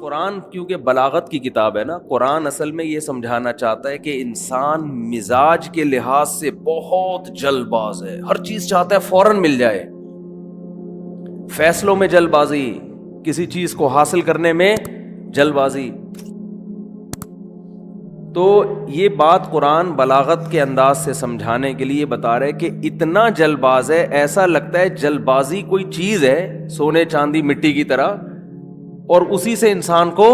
قرآن کیونکہ بلاغت کی کتاب ہے نا، قرآن اصل میں یہ سمجھانا چاہتا ہے کہ انسان مزاج کے لحاظ سے بہت جلد باز ہے، ہر چیز چاہتا ہے فوراً مل جائے، فیصلوں میں جلد بازی، کسی چیز کو حاصل کرنے میں جلد بازی۔ تو یہ بات قرآن بلاغت کے انداز سے سمجھانے کے لیے بتا رہے کہ اتنا جلد باز ہے، ایسا لگتا ہے جلد بازی کوئی چیز ہے سونے چاندی مٹی کی طرح، اور اسی سے انسان کو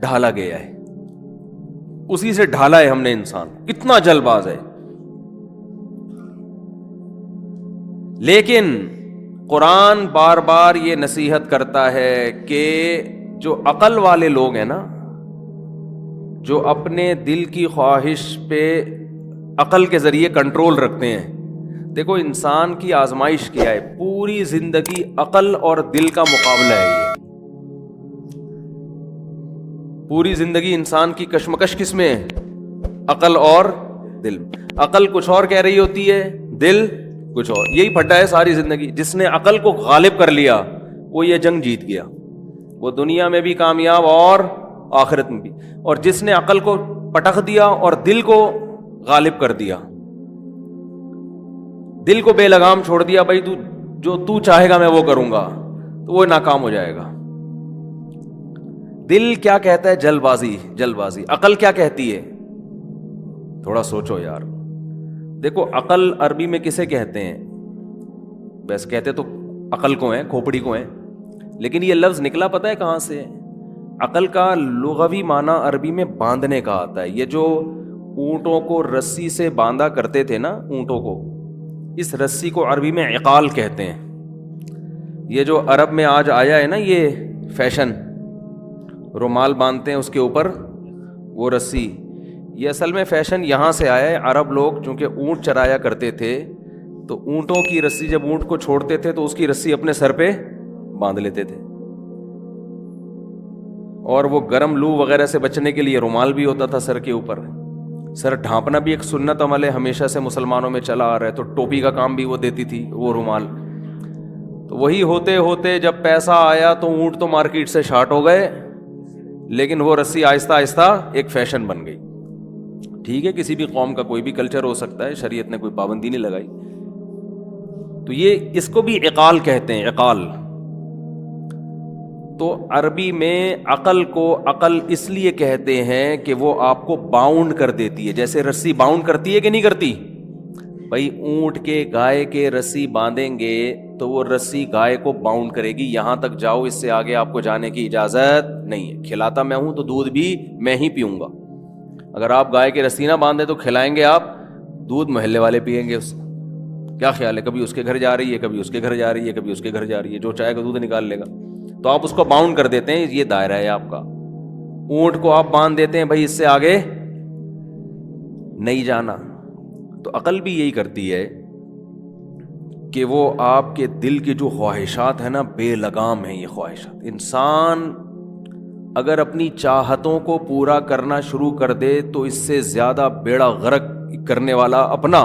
ڈھالا گیا ہے، اسی سے ڈھالا ہے ہم نے انسان، اتنا جلد باز ہے۔ لیکن قرآن بار بار یہ نصیحت کرتا ہے کہ جو عقل والے لوگ ہیں نا، جو اپنے دل کی خواہش پہ عقل کے ذریعے کنٹرول رکھتے ہیں، دیکھو انسان کی آزمائش کیا ہے، پوری زندگی عقل اور دل کا مقابلہ ہے۔ یہ پوری زندگی انسان کی کشمکش کس میں ہے؟ عقل اور دل۔ عقل کچھ اور کہہ رہی ہوتی ہے، دل کچھ اور، یہی پھٹا ہے ساری زندگی۔ جس نے عقل کو غالب کر لیا وہ یہ جنگ جیت گیا، وہ دنیا میں بھی کامیاب اور آخرت میں بھی۔ اور جس نے عقل کو پٹخ دیا اور دل کو غالب کر دیا، دل کو بے لگام چھوڑ دیا، بھائی جو تو چاہے گا میں وہ کروں گا، تو وہ ناکام ہو جائے گا۔ دل کیا کہتا ہے؟ جلد بازی، جلد بازی۔ عقل کیا کہتی ہے؟ تھوڑا سوچو یار۔ دیکھو عقل عربی میں کسے کہتے ہیں؟ بس کہتے تو عقل کو ہیں، کھوپڑی کو ہیں، لیکن یہ لفظ نکلا پتہ ہے کہاں سے؟ عقل کا لغوی معنی عربی میں باندھنے کا آتا ہے۔ یہ جو اونٹوں کو رسی سے باندھا کرتے تھے نا، اونٹوں کو، اس رسی کو عربی میں عقال کہتے ہیں۔ یہ جو عرب میں آج آیا ہے نا یہ فیشن، رومال باندھتے ہیں اس کے اوپر وہ رسی، یہ اصل میں فیشن یہاں سے آیا ہے۔ عرب لوگ چونکہ اونٹ چرایا کرتے تھے، تو اونٹوں کی رسی جب اونٹ کو چھوڑتے تھے تو اس کی رسی اپنے سر پہ باندھ لیتے تھے، اور وہ گرم لو وغیرہ سے بچنے کے لیے رومال بھی ہوتا تھا سر کے اوپر۔ سر ڈھانپنا بھی ایک سنت عمل ہے، ہمیشہ سے مسلمانوں میں چلا آ رہا ہے، تو ٹوپی کا کام بھی وہ دیتی تھی وہ رومال۔ تو وہی ہوتے ہوتے جب پیسہ آیا تو اونٹ تو مارکیٹ سے شارٹ ہو گئے، لیکن وہ رسی آہستہ آہستہ ایک فیشن بن گئی۔ ٹھیک ہے، کسی بھی قوم کا کوئی بھی کلچر ہو سکتا ہے، شریعت نے کوئی پابندی نہیں لگائی۔ تو یہ اس کو بھی عقال کہتے ہیں، عقال۔ تو عربی میں عقل کو عقل اس لیے کہتے ہیں کہ وہ آپ کو باؤنڈ کر دیتی ہے، جیسے رسی باؤنڈ کرتی ہے کہ نہیں کرتی؟ بھائی اونٹ کے گائے کے رسی باندھیں گے تو وہ رسی گائے کو باؤنڈ کرے گی، یہاں تک جاؤ، اس سے آگے آپ کو جانے کی اجازت نہیں ہے۔ کھلاتا میں ہوں تو دودھ بھی میں ہی پیوں گا۔ اگر آپ گائے کے رسی نہ باندھیں تو کھلائیں گے آپ، دودھ محلے والے پیئیں گے۔ اس کیا خیال ہے؟ کبھی اس کے گھر جا رہی ہے، کبھی اس کے گھر جا رہی ہے، کبھی اس کے گھر جا رہی ہے، جو چاہے گا دودھ نکال لے گا۔ تو آپ اس کو باؤنڈ کر دیتے ہیں، یہ دائرہ ہے آپ کا۔ اونٹ کو آپ باندھ دیتے ہیں، بھائی اس سے آگے نہیں جانا۔ تو عقل بھی یہی کرتی ہے کہ وہ آپ کے دل کی جو خواہشات ہیں نا، بے لگام ہیں یہ خواہشات۔ انسان اگر اپنی چاہتوں کو پورا کرنا شروع کر دے تو اس سے زیادہ بیڑا غرق کرنے والا اپنا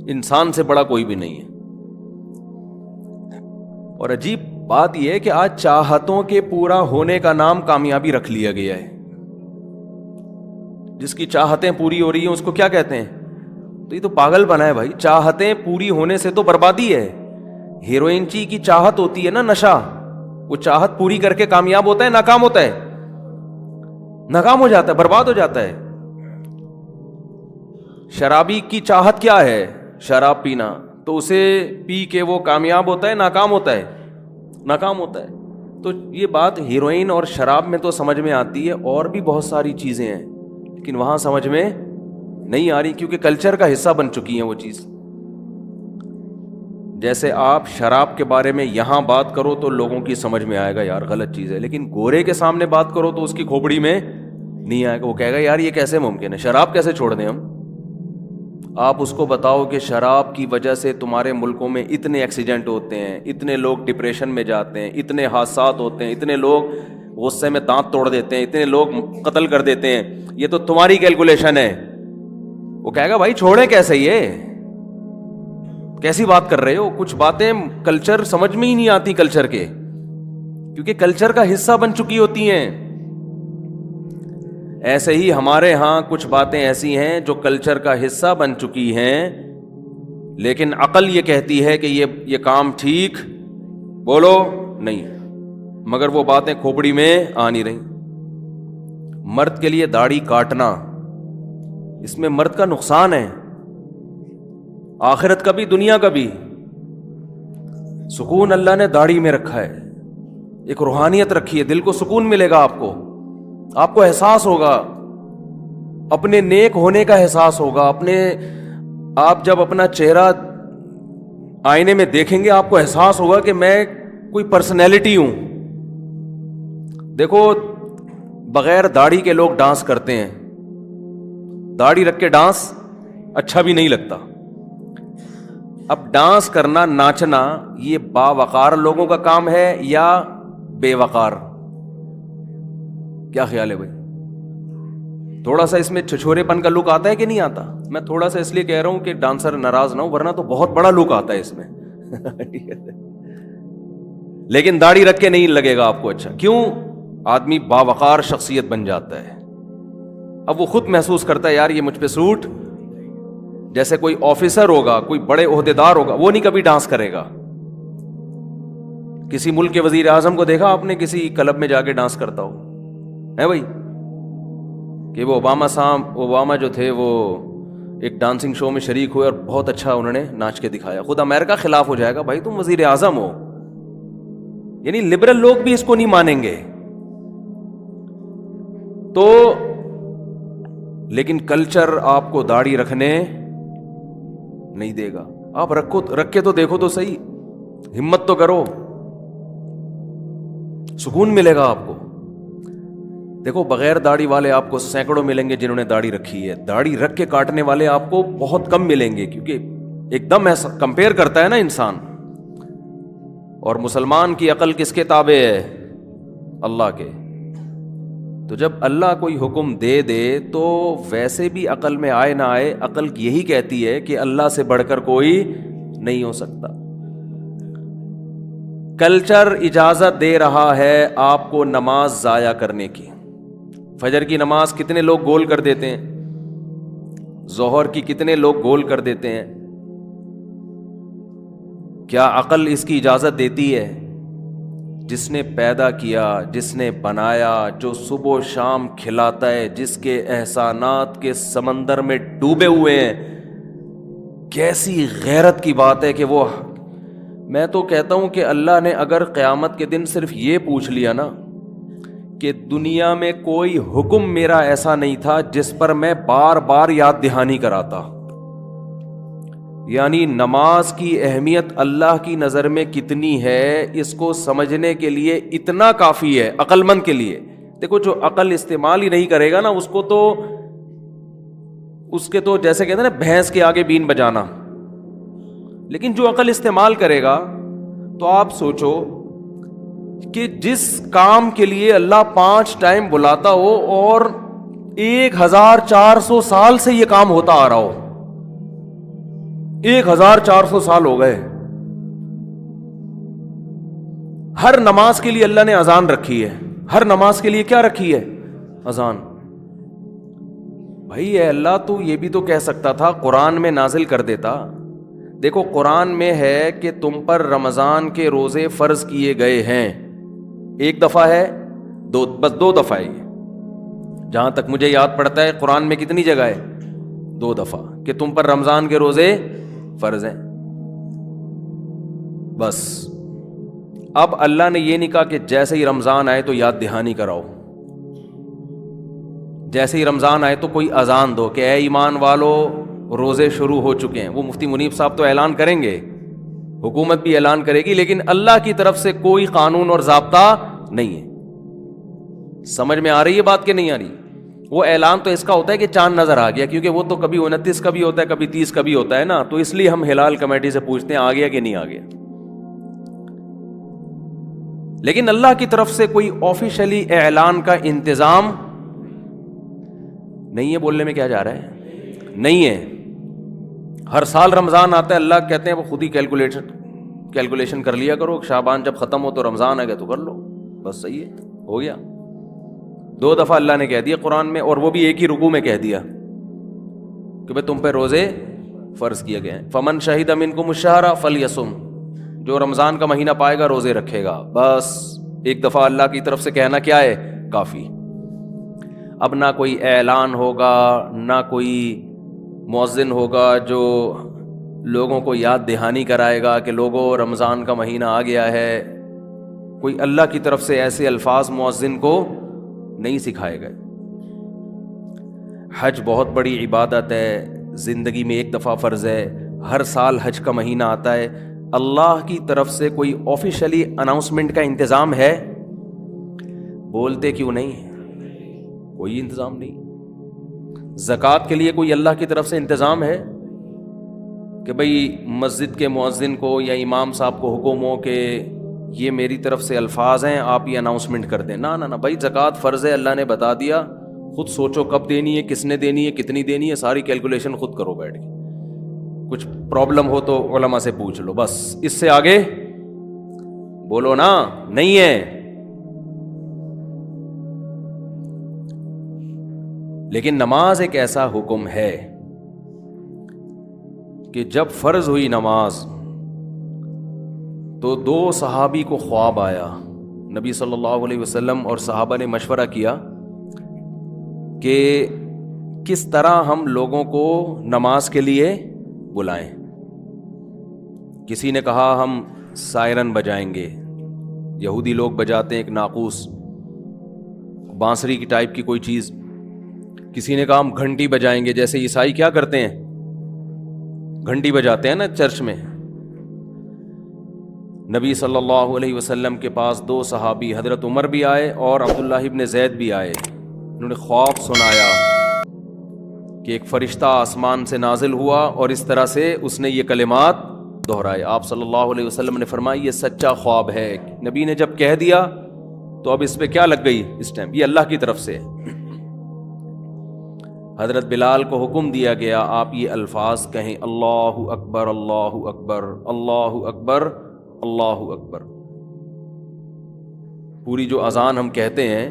انسان سے بڑا کوئی بھی نہیں ہے۔ اور عجیب بات یہ ہے کہ آج چاہتوں کے پورا ہونے کا نام کامیابی رکھ لیا گیا ہے۔ جس کی چاہتیں پوری ہو رہی ہیں اس کو کیا کہتے ہیں؟ تو یہ تو پاگل بنا ہے بھائی، چاہتیں پوری ہونے سے تو بربادی ہے۔ ہیروئن چی کی چاہت ہوتی ہے نا، نشہ، وہ چاہت پوری کر کے کامیاب ہوتا ہے ناکام ہوتا ہے؟ ناکام ہو جاتا ہے، برباد ہو جاتا ہے۔ شرابی کی چاہت کیا ہے؟ شراب پینا، تو اسے پی کے وہ کامیاب ہوتا ہے ناکام ہوتا ہے؟ ناکام ہوتا ہے۔ تو یہ بات ہیروئن اور شراب میں تو سمجھ میں آتی ہے، اور بھی بہت ساری چیزیں ہیں لیکن وہاں سمجھ میں نہیں آ رہی، کیونکہ کلچر کا حصہ بن چکی ہیں وہ چیز۔ جیسے آپ شراب کے بارے میں یہاں بات کرو تو لوگوں کی سمجھ میں آئے گا یار غلط چیز ہے، لیکن گورے کے سامنے بات کرو تو اس کی کھوپڑی میں نہیں آئے گا، وہ کہے گا یار یہ کیسے ممکن ہے، شراب کیسے چھوڑ دیں ہم۔ آپ اس کو بتاؤ کہ شراب کی وجہ سے تمہارے ملکوں میں اتنے ایکسیڈنٹ ہوتے ہیں، اتنے لوگ ڈپریشن میں جاتے ہیں، اتنے حادثات ہوتے ہیں، اتنے لوگ غصے میں دانت توڑ دیتے ہیں، اتنے لوگ قتل کر دیتے ہیں، یہ تو تمہاری کیلکولیشن ہے۔ وہ کہے گا بھائی چھوڑیں کیسے، یہ کیسی بات کر رہے ہو؟ کچھ باتیں کلچر سمجھ میں ہی نہیں آتی کلچر کے۔ کیونکہ کلچر کا حصہ بن چکی ہوتی ہیں. ایسے ہی ہمارے ہاں کچھ باتیں ایسی ہیں جو کلچر کا حصہ بن چکی ہیں، لیکن عقل یہ کہتی ہے کہ یہ کام ٹھیک بولو نہیں، مگر وہ باتیں کھوپڑی میں آ نہیں رہی. مرد کے لیے داڑھی کاٹنا، اس میں مرد کا نقصان ہے، آخرت کا بھی دنیا کا بھی. سکون اللہ نے داڑھی میں رکھا ہے، ایک روحانیت رکھی ہے، دل کو سکون ملے گا. آپ کو احساس ہوگا، اپنے نیک ہونے کا احساس ہوگا. آپ جب اپنا چہرہ آئینے میں دیکھیں گے آپ کو احساس ہوگا کہ میں کوئی پرسنالٹی ہوں. دیکھو بغیر داڑھی کے لوگ ڈانس کرتے ہیں، داڑھی رکھ کے ڈانس اچھا بھی نہیں لگتا. اب ڈانس کرنا، ناچنا، یہ باوقار لوگوں کا کام ہے یا بے وقار؟ کیا خیال ہے بھائی؟ تھوڑا سا اس میں چھچورے پن کا لک آتا ہے کہ نہیں آتا؟ میں تھوڑا سا اس لیے کہہ رہا ہوں کہ ڈانسر ناراض نہ ہو، ورنہ تو بہت بڑا لک آتا ہے اس میں. لیکن داڑھی رکھ کے نہیں لگے گا آپ کو اچھا. کیوں؟ آدمی باوقار شخصیت بن جاتا ہے. اب وہ خود محسوس کرتا ہے یار یہ مجھ پہ سوٹ. جیسے کوئی آفیسر ہوگا، کوئی بڑے عہدیدار ہوگا، وہ نہیں کبھی ڈانس کرے گا. کسی ملک کے وزیر اعظم کو دیکھا آپ نے کسی کلب میں جا کے ڈانس کرتا ہو؟ ہے بھائی کہ وہ اوباما جو تھے وہ ایک ڈانسنگ شو میں شریک ہوئے اور بہت اچھا انہوں نے ناچ کے دکھایا. خود امریکہ خلاف ہو جائے گا، بھائی تم وزیر اعظم ہو. یعنی لبرل لوگ بھی اس کو نہیں مانیں گے. تو لیکن کلچر آپ کو داڑھی رکھنے نہیں دے گا. آپ رکھ کے تو دیکھو تو صحیح، ہمت تو کرو، سکون ملے گا آپ کو. دیکھو بغیر داڑھی والے آپ کو سینکڑوں ملیں گے جنہوں نے داڑھی رکھی ہے. داڑھی رکھ کے کاٹنے والے آپ کو بہت کم ملیں گے، کیونکہ ایک دم ایسا کمپیئر کرتا ہے نا انسان. اور مسلمان کی عقل کس کے تابع ہے؟ اللہ کے. تو جب اللہ کوئی حکم دے تو ویسے بھی عقل میں آئے نہ آئے، عقل یہی کہتی ہے کہ اللہ سے بڑھ کر کوئی نہیں ہو سکتا. کلچر اجازت دے رہا ہے آپ کو نماز ضائع کرنے کی. فجر کی نماز کتنے لوگ گول کر دیتے ہیں، ظہر کی کتنے لوگ گول کر دیتے ہیں. کیا عقل اس کی اجازت دیتی ہے؟ جس نے پیدا کیا، جس نے بنایا، جو صبح و شام کھلاتا ہے، جس کے احسانات کے سمندر میں ڈوبے ہوئے ہیں، کیسی غیرت کی بات ہے کہ وہ. میں تو کہتا ہوں کہ اللہ نے اگر قیامت کے دن صرف یہ پوچھ لیا نا کہ دنیا میں کوئی حکم میرا ایسا نہیں تھا جس پر میں بار بار یاد دہانی کراتا. یعنی نماز کی اہمیت اللہ کی نظر میں کتنی ہے، اس کو سمجھنے کے لیے اتنا کافی ہے عقل مند کے لیے. دیکھو جو عقل استعمال ہی نہیں کرے گا نا، اس کے تو جیسے کہتے ہیں نا بھینس کے آگے بین بجانا. لیکن جو عقل استعمال کرے گا تو آپ سوچو کہ جس کام کے لیے اللہ 5 ٹائم بلاتا ہو اور 1400 سال سے یہ کام ہوتا آ رہا ہو. 1400 سال ہو گئے. ہر نماز کے لیے اللہ نے اذان رکھی ہے. ہر نماز کے لیے کیا رکھی ہے؟ اذان. بھائی اے اللہ تو یہ بھی تو کہہ سکتا تھا قرآن میں نازل کر دیتا. دیکھو قرآن میں ہے کہ تم پر رمضان کے روزے فرض کیے گئے ہیں. ایک دفعہ ہے؟ بس 2 دفعہ ہے. جہاں تک مجھے یاد پڑتا ہے قرآن میں کتنی جگہ ہے؟ 2 دفعہ کہ تم پر رمضان کے روزے فرض ہیں. بس اب اللہ نے یہ نہیں کہا کہ جیسے ہی رمضان آئے تو یاد دہانی کراؤ، جیسے ہی رمضان آئے تو کوئی اذان دو کہ اے ایمان والو روزے شروع ہو چکے ہیں. وہ مفتی منیب صاحب تو اعلان کریں گے، حکومت بھی اعلان کرے گی، لیکن اللہ کی طرف سے کوئی قانون اور ضابطہ نہیں ہے. سمجھ میں آ رہی ہے بات کہ نہیں آ رہی؟ وہ اعلان تو اس کا ہوتا ہے کہ چاند نظر آ گیا، کیونکہ وہ تو کبھی 29 کا بھی ہوتا ہے، کبھی 30 کا بھی ہوتا ہے نا. تو اس لیے ہم ہلال کمیٹی سے پوچھتے ہیں آ گیا کہ نہیں آ گیا. لیکن اللہ کی طرف سے کوئی آفیشلی اعلان کا انتظام نہیں ہے. بولنے میں کیا جا رہا ہے؟ نہیں ہے. ہر سال رمضان آتا ہے، اللہ کہتے ہیں وہ خود ہی کیلکولیشن کر لیا کرو. شعبان جب ختم ہو تو رمضان آ گیا تو کر لو. بس صحیح ہے, ہو گیا. 2 دفعہ اللہ نے کہہ دیا قرآن میں, اور وہ بھی ایک ہی رکوع میں کہہ دیا کہ بھئی تم پہ روزے فرض کیے گئے ہیں. فمن شہد منکم الشہر فلیصم, جو رمضان کا مہینہ پائے گا روزے رکھے گا. بس ایک دفعہ اللہ کی طرف سے کہنا کیا ہے, کافی. اب نہ کوئی اعلان ہوگا, نہ کوئی مؤذن ہوگا جو لوگوں کو یاد دہانی کرائے گا کہ لوگوں رمضان کا مہینہ آ گیا ہے. کوئی اللہ کی طرف سے ایسے الفاظ مؤذن کو نہیں سکھائے گئے. حج بہت بڑی عبادت ہے, زندگی میں ایک دفعہ فرض ہے, ہر سال حج کا مہینہ آتا ہے. اللہ کی طرف سے کوئی آفیشلی اناؤنسمنٹ کا انتظام ہے؟ بولتے کیوں نہیں؟ کوئی انتظام نہیں. زکوٰۃ کے لیے کوئی اللہ کی طرف سے انتظام ہے کہ بھئی مسجد کے مؤذن کو یا امام صاحب کو حکم ہو کہ یہ میری طرف سے الفاظ ہیں, آپ یہ اناؤنسمنٹ کر دیں؟ نہ نہ نہ بھائی, زکوٰۃ فرض ہے, اللہ نے بتا دیا, خود سوچو کب دینی ہے, کس نے دینی ہے, کتنی دینی ہے, ساری کیلکولیشن خود کرو بیٹھ کے. کچھ پرابلم ہو تو علماء سے پوچھ لو, بس اس سے آگے بولو نا, نہیں ہے. لیکن نماز ایک ایسا حکم ہے کہ جب فرض ہوئی نماز تو 2 صحابی کو خواب آیا. نبی صلی اللہ علیہ وسلم اور صحابہ نے مشورہ کیا کہ کس طرح ہم لوگوں کو نماز کے لیے بلائیں. کسی نے کہا ہم سائرن بجائیں گے, یہودی لوگ بجاتے ہیں ایک ناقوس بانسری کی ٹائپ کی کوئی چیز. کسی نے کہا ہم گھنٹی بجائیں گے, جیسے عیسائی کیا کرتے ہیں, گھنٹی بجاتے ہیں نا چرچ میں. نبی صلی اللہ علیہ وسلم کے پاس 2 صحابی حضرت عمر بھی آئے اور عبداللہ ابن زید بھی آئے. انہوں نے خواب سنایا کہ ایک فرشتہ آسمان سے نازل ہوا اور اس طرح سے اس نے یہ کلمات دہرائے. آپ صلی اللہ علیہ وسلم نے فرمایا یہ سچا خواب ہے. نبی نے جب کہہ دیا تو اب اس پہ کیا لگ گئی اس ٹائم, یہ اللہ کی طرف سے. حضرت بلال کو حکم دیا گیا آپ یہ الفاظ کہیں, اللہ اکبر اللہ اکبر اللہ اکبر اللہ اکبر. پوری جو اذان ہم کہتے ہیں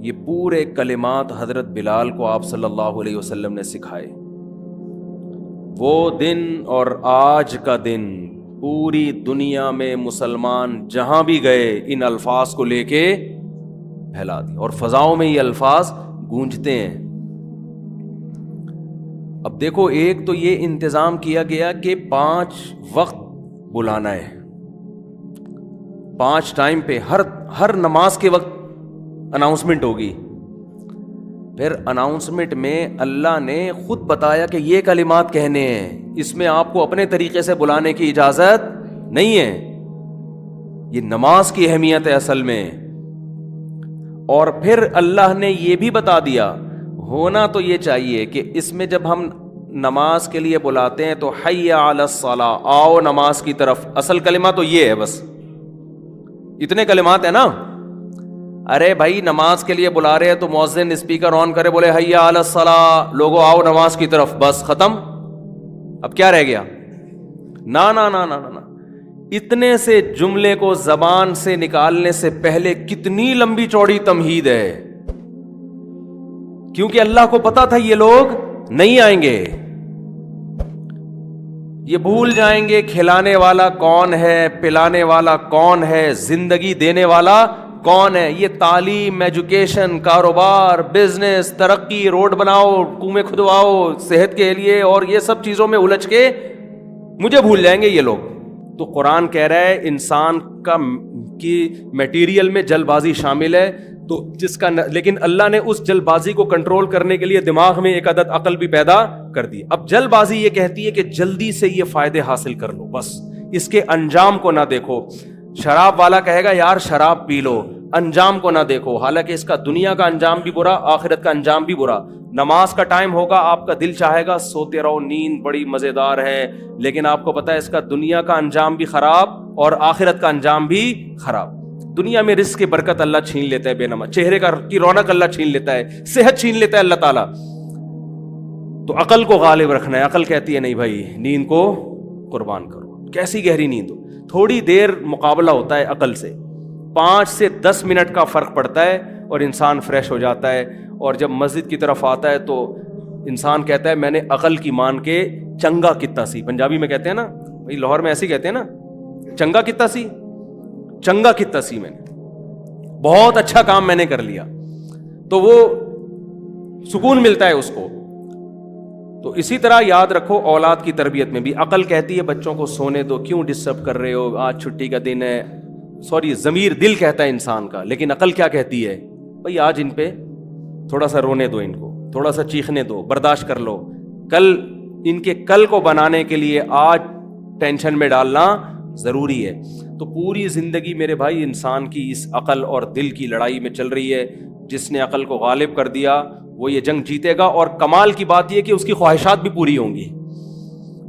یہ پورے کلمات حضرت بلال کو آپ صلی اللہ علیہ وسلم نے سکھائے. وہ دن اور آج کا دن پوری دنیا میں مسلمان جہاں بھی گئے ان الفاظ کو لے کے پھیلا دی, اور فضاؤں میں یہ الفاظ گونجتے ہیں. اب دیکھو, ایک تو یہ انتظام کیا گیا کہ 5 وقت بلانا ہے, 5 ٹائم پہ ہر نماز کے وقت اناؤنسمنٹ ہوگی. پھر اناؤنسمنٹ میں اللہ نے خود بتایا کہ یہ کلمات کہنے ہیں, اس میں آپ کو اپنے طریقے سے بلانے کی اجازت نہیں ہے. یہ نماز کی اہمیت ہے اصل میں. اور پھر اللہ نے یہ بھی بتا دیا, ہونا تو یہ چاہیے کہ اس میں جب ہم نماز کے لیے بلاتے ہیں تو حی علی الصلاۃ, آؤ نماز کی طرف. اصل کلمہ تو یہ ہے, بس اتنے کلمات ہیں نا. ارے بھائی نماز کے لیے بلا رہے ہیں تو مؤذن اسپیکر آن کرے, بولے حی علی الصلاۃ, لوگوں آؤ نماز کی طرف, بس ختم. اب کیا رہ گیا؟ نا نا نا نا نا, اتنے سے جملے کو زبان سے نکالنے سے پہلے کتنی لمبی چوڑی تمہید ہے, کیونکہ اللہ کو پتا تھا یہ لوگ نہیں آئیں گے, یہ بھول جائیں گے کھلانے والا کون ہے, پلانے والا کون ہے, زندگی دینے والا کون ہے. یہ تعلیم, ایجوکیشن, کاروبار, بزنس, ترقی, روڈ بناؤ, کنویں کھدواؤ صحت کے لیے, اور یہ سب چیزوں میں الجھ کے مجھے بھول جائیں گے یہ لوگ. تو قرآن کہہ رہا ہے انسان کی میٹیریل میں جلد بازی شامل ہے, تو جس کا لیکن اللہ نے اس جلد بازی کو کنٹرول کرنے کے لیے دماغ میں ایک عدد عقل بھی پیدا کر دی. اب جلد بازی یہ کہتی ہے کہ جلدی سے یہ فائدے حاصل کر لو, بس اس کے انجام کو نہ دیکھو. شراب والا کہے گا یار شراب پی لو, انجام کو نہ دیکھو, حالانکہ اس کا دنیا کا انجام بھی برا, آخرت کا انجام بھی برا. نماز کا ٹائم ہوگا, آپ کا دل چاہے گا سوتے رہو, نیند بڑی مزیدار ہے, لیکن آپ کو پتا ہے اس کا دنیا کا انجام بھی خراب اور آخرت کا انجام بھی خراب. دنیا میں رزق کی برکت اللہ چھین لیتا ہے بے نماز, چہرے کی رونق اللہ چھین لیتا ہے, صحت چھین لیتا ہے اللہ تعالیٰ. تو عقل کو غالب رکھنا ہے. عقل کہتی ہے نہیں بھائی نیند کو قربان کرو. کیسی گہری نیند ہو, تھوڑی دیر مقابلہ ہوتا ہے عقل سے, 5 سے 10 منٹ کا فرق پڑتا ہے اور انسان فریش ہو جاتا ہے. اور جب مسجد کی طرف آتا ہے تو انسان کہتا ہے میں نے عقل کی مان کے چنگا کتا سی. پنجابی میں کہتے ہیں نا بھائی, لاہور میں ایسے ہی کہتے ہیں نا, چنگا کتا سی, چنگا کتا سی, میں نے بہت اچھا کام میں نے کر لیا. تو وہ سکون ملتا ہے اس کو. تو اسی طرح یاد رکھو اولاد کی تربیت میں بھی عقل کہتی ہے بچوں کو سونے دو, کیوں ڈسٹرب کر رہے ہو, آج چھٹی کا دن ہے. سوری, ضمیر دل کہتا ہے انسان کا, لیکن عقل کیا کہتی ہے, بھائی آج ان پہ تھوڑا سا رونے دو, ان کو تھوڑا سا چیخنے دو, برداشت کر لو. کل ان کے کل کو بنانے کے لیے آج ٹینشن میں ڈالنا ضروری ہے. تو پوری زندگی میرے بھائی انسان کی اس عقل اور دل کی لڑائی میں چل رہی ہے. جس نے عقل کو غالب کر دیا وہ یہ جنگ جیتے گا. اور کمال کی بات یہ کہ اس کی خواہشات بھی پوری ہوں گی.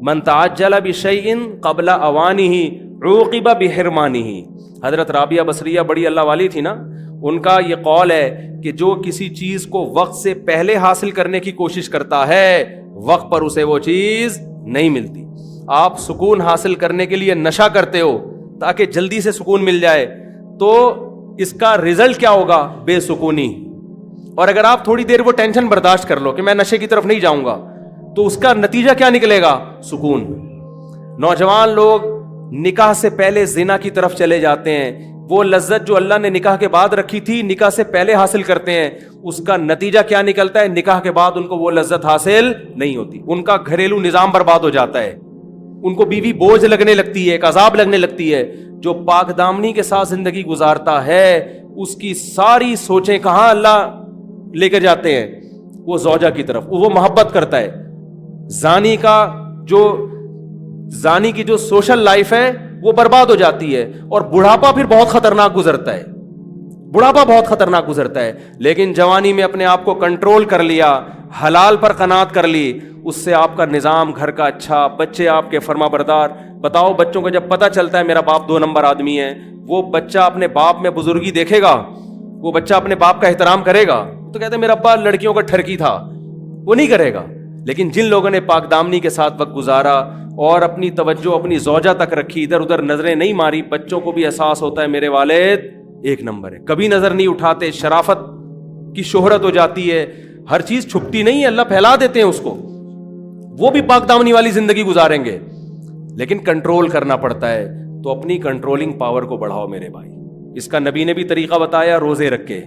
من تعجل بشیء قبل اوانہ عوقب بحرمانہ. حضرت رابعہ بصریہ بڑی اللہ والی تھی نا, ان کا یہ قول ہے کہ جو کسی چیز کو وقت سے پہلے حاصل کرنے کی کوشش کرتا ہے وقت پر اسے وہ چیز نہیں ملتی. آپ سکون حاصل کرنے کے لیے نشہ کرتے ہو تاکہ جلدی سے سکون مل جائے, تو اس کا رزلٹ کیا ہوگا, بے سکونی. اور اگر آپ تھوڑی دیر وہ ٹینشن برداشت کر لو کہ میں نشے کی طرف نہیں جاؤں گا, تو اس کا نتیجہ کیا نکلے گا, سکون. نوجوان لوگ نکاح سے پہلے زنا کی طرف چلے جاتے ہیں, وہ لذت جو اللہ نے نکاح کے بعد رکھی تھی نکاح سے پہلے حاصل کرتے ہیں, اس کا نتیجہ کیا نکلتا ہے, نکاح کے بعد ان کو وہ لذت حاصل نہیں ہوتی, ان کا گھریلو نظام برباد ہو جاتا ہے, ان کو بیوی بوجھ لگنے لگتی ہے, ایک عذاب لگنے لگتی ہے. جو پاک دامنی کے ساتھ زندگی گزارتا ہے اس کی ساری سوچیں کہاں اللہ لے کر جاتے ہیں, وہ زوجہ کی طرف, وہ محبت کرتا ہے. زانی کی جو سوشل لائف ہے وہ برباد ہو جاتی ہے, اور بڑھاپا پھر بہت خطرناک گزرتا ہے, بڑھاپا بہت خطرناک گزرتا ہے. لیکن جوانی میں اپنے آپ کو کنٹرول کر لیا, حلال پر قناعت کر لی, اس سے آپ کا نظام گھر کا اچھا, بچے آپ کے فرما بردار. بتاؤ بچوں کو جب پتہ چلتا ہے میرا باپ 2 نمبر آدمی ہے, وہ بچہ اپنے باپ میں بزرگی دیکھے گا, وہ بچہ اپنے باپ کا احترام کرے گا. تو کہتے ہیں میرا ابا لڑکیوں کا ٹھرکی تھا, وہ نہیں کرے گا. لیکن جن لوگوں نے پاک دامنی کے ساتھ وقت گزارا اور اپنی توجہ اپنی زوجہ تک رکھی, ادھر ادھر نظریں نہیں ماری, بچوں کو بھی احساس ہوتا ہے میرے والد 1 نمبر ہے, کبھی نظر نہیں اٹھاتے, شرافت کی شہرت ہو جاتی ہے, ہر چیز چھپتی نہیں ہے, اللہ پھیلا دیتے ہیں اس کو, وہ بھی پاک دامنی والی زندگی گزاریں گے. لیکن کنٹرول کرنا پڑتا ہے. تو اپنی کنٹرولنگ پاور کو بڑھاؤ میرے بھائی. اس کا نبی نے بھی طریقہ بتایا, روزے رکھ کے.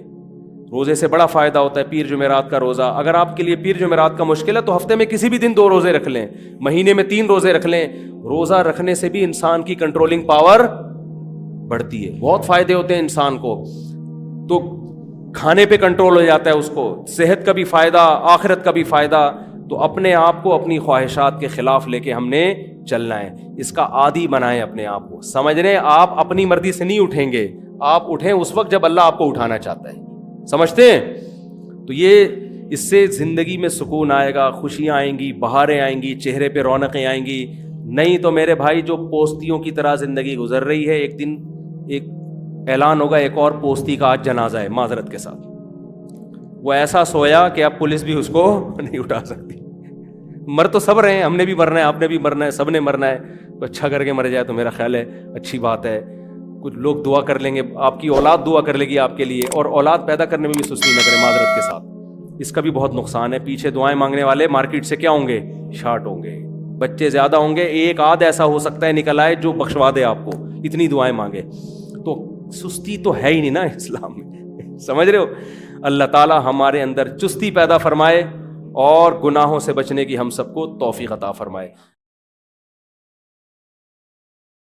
روزے سے بڑا فائدہ ہوتا ہے. پیر جمعرات کا روزہ, اگر آپ کے لیے پیر جمعرات کا مشکل ہے تو ہفتے میں کسی بھی دن 2 روزے رکھ لیں, مہینے میں 3 روزے رکھ لیں. روزہ رکھنے سے بھی انسان کی کنٹرولنگ پاور بڑھتی ہے, بہت فائدے ہوتے ہیں انسان کو. تو کھانے پہ کنٹرول ہو جاتا ہے اس کو, صحت کا بھی فائدہ, آخرت کا بھی فائدہ. تو اپنے آپ کو اپنی خواہشات کے خلاف لے کے ہم نے چلنا ہے, اس کا عادی بنائیں اپنے آپ کو. سمجھ رہے ہیں, آپ اپنی مرضی سے نہیں اٹھیں گے, آپ اٹھیں اس وقت جب اللہ آپ کو اٹھانا چاہتا ہے. سمجھتے ہیں؟ تو یہ اس سے زندگی میں سکون آئے گا, خوشیاں آئیں گی, بہاریں آئیں گی, چہرے پہ رونقیں آئیں گی. نہیں تو میرے بھائی جو پوستیوں کی طرح زندگی گزر رہی ہے, ایک دن ایک اعلان ہوگا ایک اور پوستی کا آج جنازہ ہے, معذرت کے ساتھ. وہ ایسا سویا کہ اب پولیس بھی اس کو نہیں اٹھا سکتی. مر تو سب رہے ہیں, ہم نے بھی مرنا ہے, آپ نے بھی مرنا ہے, سب نے مرنا ہے. تو اچھا کر کے مر جائے تو میرا خیال ہے اچھی بات ہے. کچھ لوگ دعا کر لیں گے, آپ کی اولاد دعا کر لے گی آپ کے لیے, اور اولاد پیدا کرنے میں بھی سستی نہ کریں معذرت کے ساتھ. اس کا بھی بہت نقصان ہے. پیچھے دعائیں مانگنے والے مارکیٹ سے کیا ہوں گے, شارٹ ہوں گے. بچے زیادہ ہوں گے, ایک آدھ ایسا ہو سکتا ہے نکل آئے جو بخشوا دے آپ کو, اتنی دعائیں مانگے. تو سستی تو ہے ہی نہیں نا اسلام میں, سمجھ رہے ہو. اللہ تعالی ہمارے اندر چستی پیدا فرمائے اور گناہوں سے بچنے کی ہم سب کو توفیق عطا فرمائے.